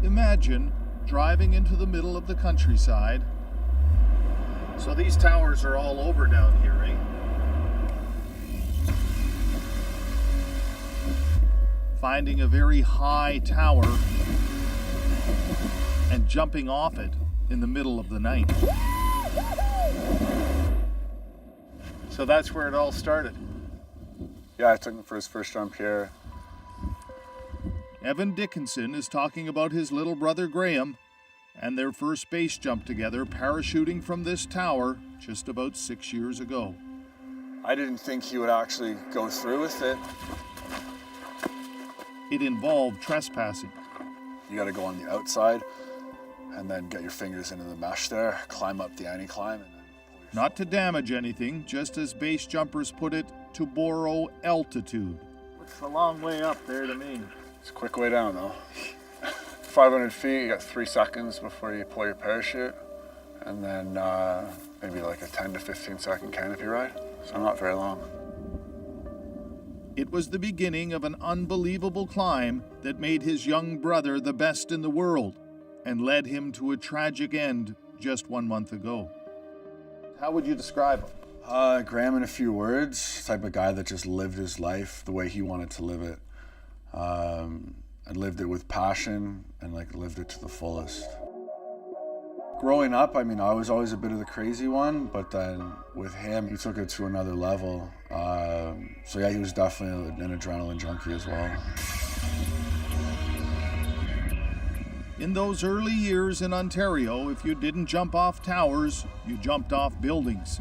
Imagine driving into the middle of the countryside. So these towers are all over down here, eh? Finding a very high tower and jumping off it in the middle of the night. So that's where it all started. Yeah, I took him for his first jump here. Evan Dickinson is talking about his little brother Graham and their first base jump together, parachuting from this tower just about 6 years ago. I didn't think he would actually go through with it. It involved trespassing. You gotta go on the outside and then get your fingers into the mesh there, climb up the anti-climb, and then pull your... Not to damage anything, just as base jumpers put it, to borrow altitude. It's a long way up there to me. It's a quick way down though. 500 feet, you got 3 seconds before you pull your parachute, and then maybe like a 10 to 15 second canopy ride, so not very long. It was the beginning of an unbelievable climb that made his young brother the best in the world and led him to a tragic end just 1 month ago. How would you describe him? Graham in a few words, type of guy that just lived his life the way he wanted to live it. And lived it with passion and lived it to the fullest. Growing up, I mean, I was always a bit of the crazy one, but then with him, he took it to another level. So yeah, he was definitely an adrenaline junkie as well. In those early years in Ontario, if you didn't jump off towers, you jumped off buildings.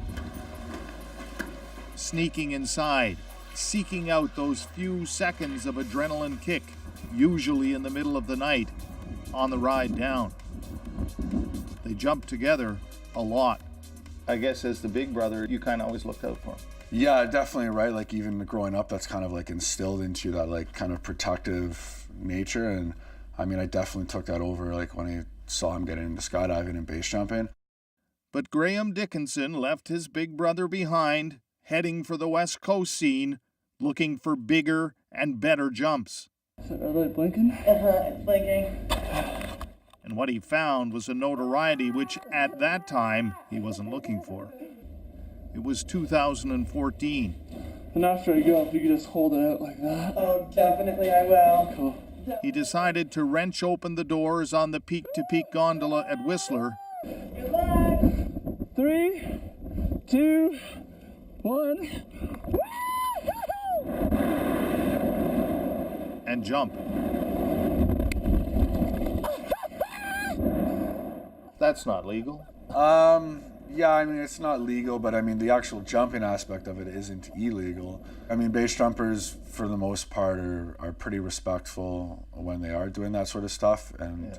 Sneaking inside, seeking out those few seconds of adrenaline kick, usually in the middle of the night, on the ride down. They jumped together a lot. I guess as the big brother, you kind of always looked out for him. Yeah, definitely, right? Like even growing up, that's kind of instilled into that kind of protective nature. And I mean, I definitely took that over when I saw him getting into skydiving and base jumping. But Graham Dickinson left his big brother behind, heading for the West Coast scene, looking for bigger and better jumps. Is that red light blinking? It's blinking. And what he found was a notoriety which, at that time, he wasn't looking for. It was 2014. And after I go, if you could just hold it out like that. Oh, definitely I will. Cool. He decided to wrench open the doors on the peak-to-peak gondola at Whistler. Good luck. 3, 2, 1. And jump. That's not legal. Yeah, I mean, it's not legal, but I mean, the actual jumping aspect of it isn't illegal. I mean, base jumpers, for the most part, are pretty respectful when they are doing that sort of stuff. And yeah.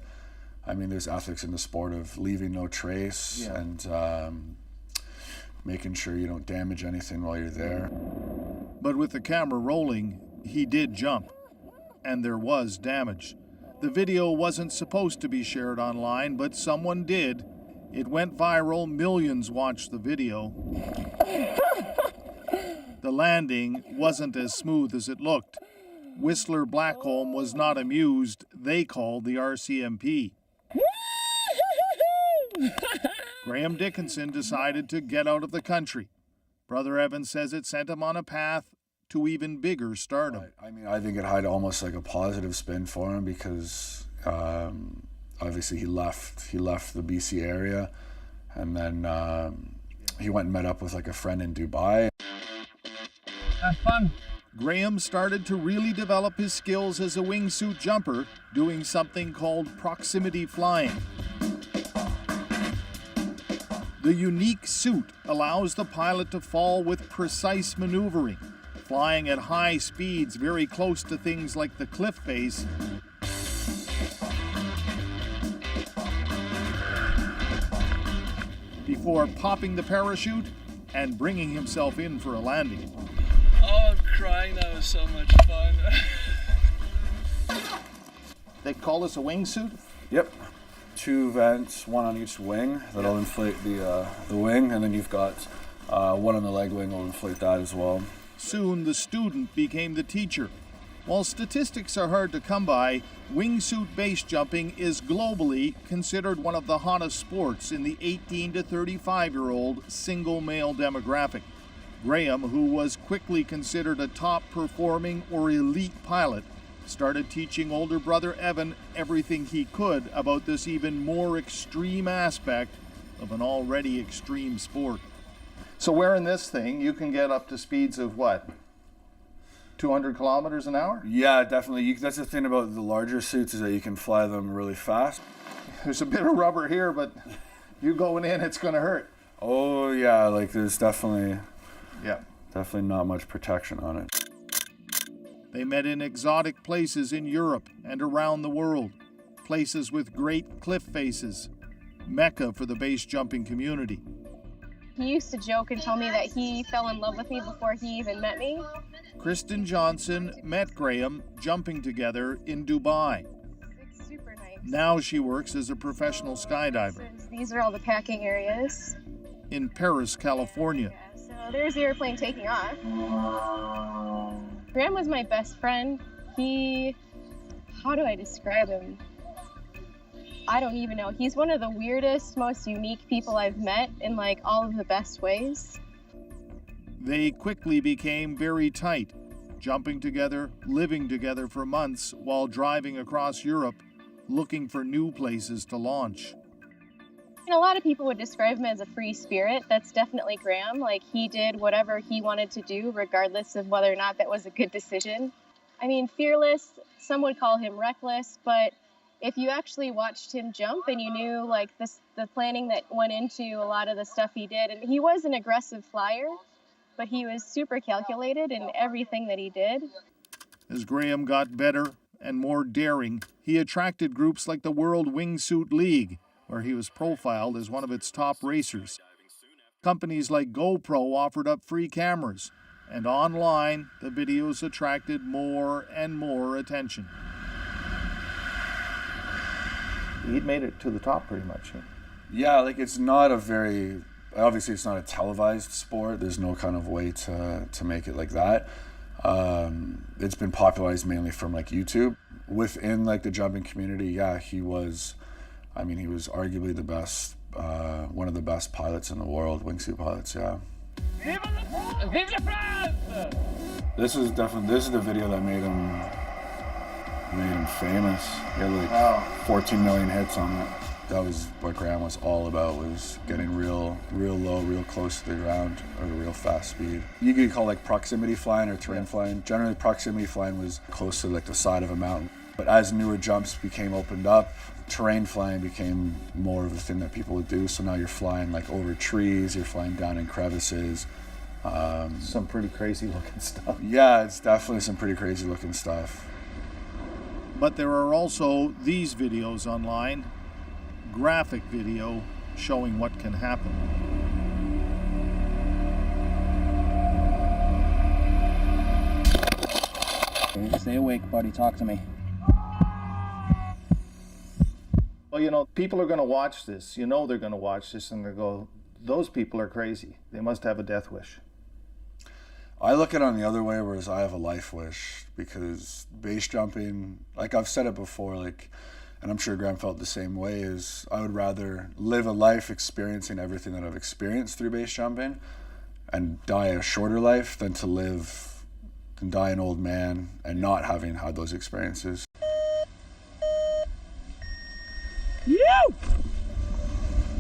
I mean, there's ethics in the sport of leaving no trace and making sure you don't damage anything while you're there. But with the camera rolling, he did jump, and there was damage. The video wasn't supposed to be shared online, but someone did. It went viral, millions watched the video. The landing wasn't as smooth as it looked. Whistler Blackcomb was not amused. They called the RCMP. Graham Dickinson decided to get out of the country. Brother Evan says it sent him on a path to even bigger stardom. Right. I mean, I think it had almost a positive spin for him because obviously he left the BC area, and then he went and met up with a friend in Dubai. Have fun. Graham started to really develop his skills as a wingsuit jumper, doing something called proximity flying. The unique suit allows the pilot to fall with precise maneuvering, flying at high speeds very close to things like the cliff face. Before popping the parachute and bringing himself in for a landing. Oh, I'm crying. That was so much fun. They call this a wingsuit? Yep. 2 vents, 1 on each wing that'll inflate the wing, and then you've got 1 on the leg wing will inflate that as well. Soon the student became the teacher. While statistics are hard to come by, wingsuit base jumping is globally considered one of the hottest sports in the 18 to 35-year-old single male demographic. Graham, who was quickly considered a top-performing or elite pilot, started teaching older brother Evan everything he could about this even more extreme aspect of an already extreme sport. So wearing this thing, you can get up to speeds of what? 200 kilometers an hour? Yeah, definitely. That's the thing about the larger suits, is that you can fly them really fast. There's a bit of rubber here, but you going in, it's going to hurt. Oh yeah, like there's definitely Yeah. not much protection on it. They met in exotic places in Europe and around the world, places with great cliff faces, Mecca for the base jumping community. He used to joke and tell me that he fell in love with me before he even met me. Kristen Johnson met Graham jumping together in Dubai. It's super nice. Now she works as a professional skydiver These are all the packing areas. in Paris, California. So there's the airplane taking off. Graham was my best friend. How do I describe him? I don't even know. He's one of the weirdest, most unique people I've met in like all of the best ways. They quickly became very tight, jumping together, living together for months while driving across Europe, looking for new places to launch. And a lot of people would describe him as a free spirit. That's definitely Graham. Like, he did whatever he wanted to do, regardless of whether or not that was a good decision. I mean, fearless, some would call him reckless, but if you actually watched him jump and you knew like the planning that went into a lot of the stuff he did, and he was an aggressive flyer, but he was super calculated in everything that he did. As Graham got better and more daring, he attracted groups like the World Wingsuit League, where he was profiled as one of its top racers. Companies like GoPro offered up free cameras, and online, the videos attracted more and more attention. He'd made it to the top pretty much. Yeah, like it's not obviously it's not a televised sport. There's no kind of way to make it like that. It's been popularized mainly from like YouTube. Within like the jumping community, yeah, he was arguably the best, one of the best pilots in the world, wingsuit pilots, yeah. Vive la France! This is the video that made him famous. He had like 14 million hits on it. That was what Graham was all about, was getting real low, real close to the ground at a real fast speed. You could call like proximity flying or terrain flying. Generally proximity flying was close to like the side of a mountain. But as newer jumps became opened up, terrain flying became more of a thing that people would do. So now you're flying like over trees, you're flying down in crevices. Some pretty crazy looking stuff. Yeah, it's definitely some pretty crazy looking stuff. But there are also these videos online, graphic video showing what can happen. Stay awake, buddy. Talk to me. Well, you know, people are going to watch this. You know they're going to watch this and they go, those people are crazy. They must have a death wish. I look at it on the other way, whereas I have a life wish, because base jumping, like I've said it before, like, and I'm sure Graham felt the same way, is I would rather live a life experiencing everything that I've experienced through base jumping and die a shorter life than die an old man and not having had those experiences.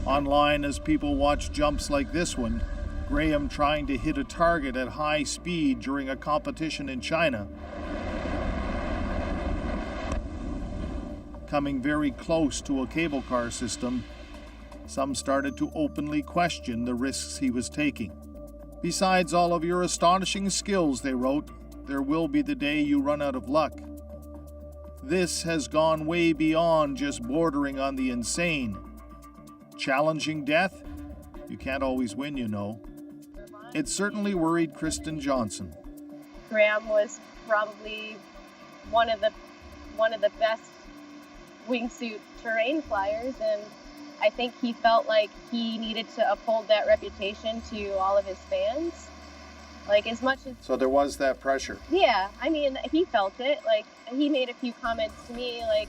Online, as people watch jumps like this one, Graham trying to hit a target at high speed during a competition in China, coming very close to a cable car system, some started to openly question the risks he was taking. Besides all of your astonishing skills, they wrote, there will be the day you run out of luck. This has gone way beyond just bordering on the insane. Challenging death? You can't always win, you know. It certainly worried Kristen Johnson. Graham was probably one of the best wingsuit terrain flyers, and I think he felt like he needed to uphold that reputation to all of his fans. Like, as much as, So there was that pressure. yeah, I mean, he felt it. Like, he made a few comments to me, like,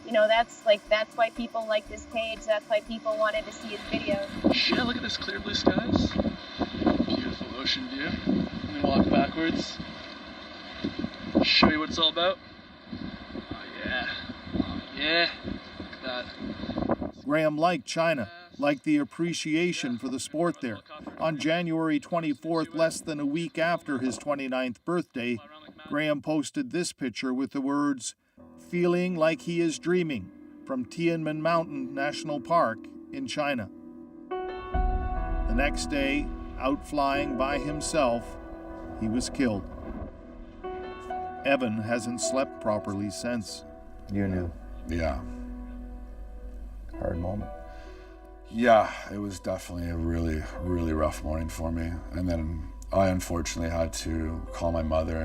you know, that's why people like this page. That's why people wanted to see his videos. Yeah, look at this clear blue skies. Beautiful ocean view. Let me walk backwards. Show you what it's all about. Oh yeah. Oh yeah. Look at that. Graham liked China, liked the appreciation for the sport there. On January 24th, less than a week after his 29th birthday, Graham posted this picture with the words, "Feeling like he is dreaming," from Tianmen Mountain National Park in China. The next day, out flying by himself, he was killed. Evan hasn't slept properly since. You knew. Yeah. Hard moment. Yeah, it was definitely a really, really rough morning for me. And then I unfortunately had to call my mother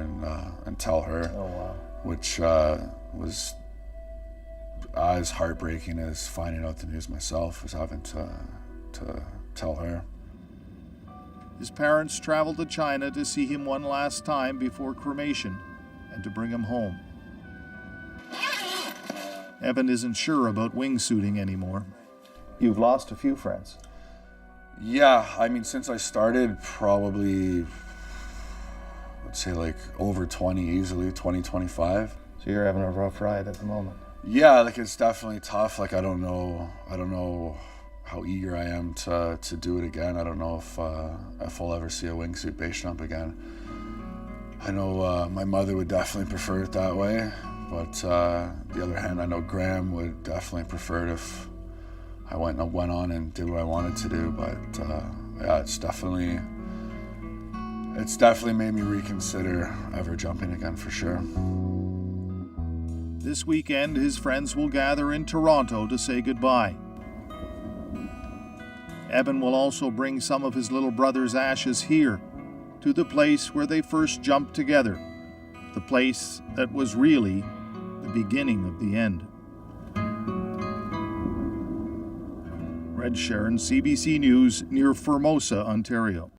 and tell her, Oh, wow. which was as heartbreaking as finding out the news myself, was having to tell her. His parents traveled to China to see him one last time before cremation and to bring him home. Evan isn't sure about wingsuiting anymore. You've lost a few friends. Yeah, I mean, since I started, probably, let's say like over 20 easily, 20, 25. So you're having a rough ride at the moment. Yeah, like it's definitely tough. Like I don't know how eager I am to do it again. I don't know if I'll ever see a wingsuit base jump again. I know my mother would definitely prefer it that way, but the other hand, I know Graham would definitely prefer it if I went on and did what I wanted to do. But yeah, it's definitely made me reconsider ever jumping again for sure. This weekend, his friends will gather in Toronto to say goodbye. Evan will also bring some of his little brother's ashes here, to the place where they first jumped together, the place that was really the beginning of the end. Red Sharon, CBC News, near Formosa, Ontario.